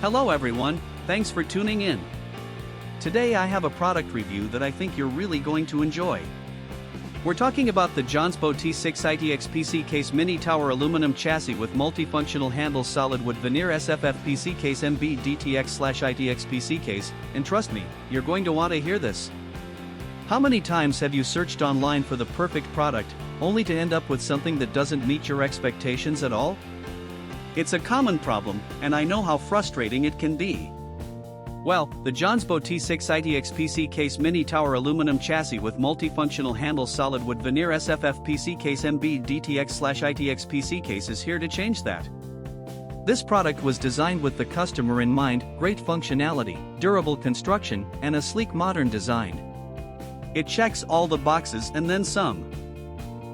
Hello everyone, thanks for tuning in. Today I have a product review that I think you're really going to enjoy. We're talking about the JONSBO T6 ITX PC Case Mini Tower Aluminum Chassis with Multifunctional Handles Solid Wood Veneer SFF PC Case MB DTX/ITX PC Case, and trust me, you're going to want to hear this. How many times have you searched online for the perfect product, only to end up with something that doesn't meet your expectations at all? It's a common problem, and I know how frustrating it can be. Well, the JONSBO T6 ITX PC Case Mini Tower Aluminum Chassis with Multifunctional Handles Solid Wood Veneer SFF PC Case MB DTX/ITX PC Case is here to change that. This product was designed with the customer in mind: great functionality, durable construction, and a sleek modern design. It checks all the boxes and then some.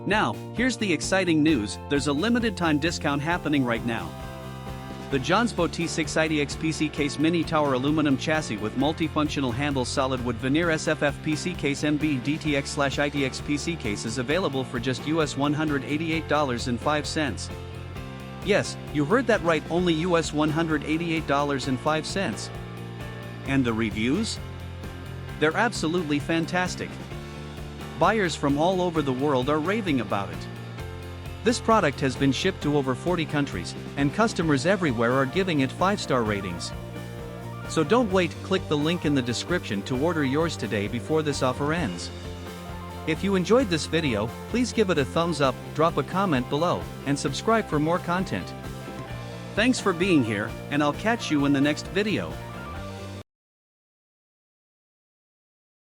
Now, here's the exciting news: there's a limited time discount happening right now. The JONSBO T6 ITX PC Case Mini Tower Aluminum Chassis with Multifunctional Handles Solid Wood Veneer SFF PC Case MB DTX/ITX PC Case is available for just $188.05. Yes, you heard that right, only $188.05. And the reviews? They're absolutely fantastic. Buyers from all over the world are raving about it. This product has been shipped to over 40 countries, and customers everywhere are giving it 5-star ratings. So don't wait, click the link in the description to order yours today before this offer ends. If you enjoyed this video, please give it a thumbs up, drop a comment below, and subscribe for more content. Thanks for being here, and I'll catch you in the next video.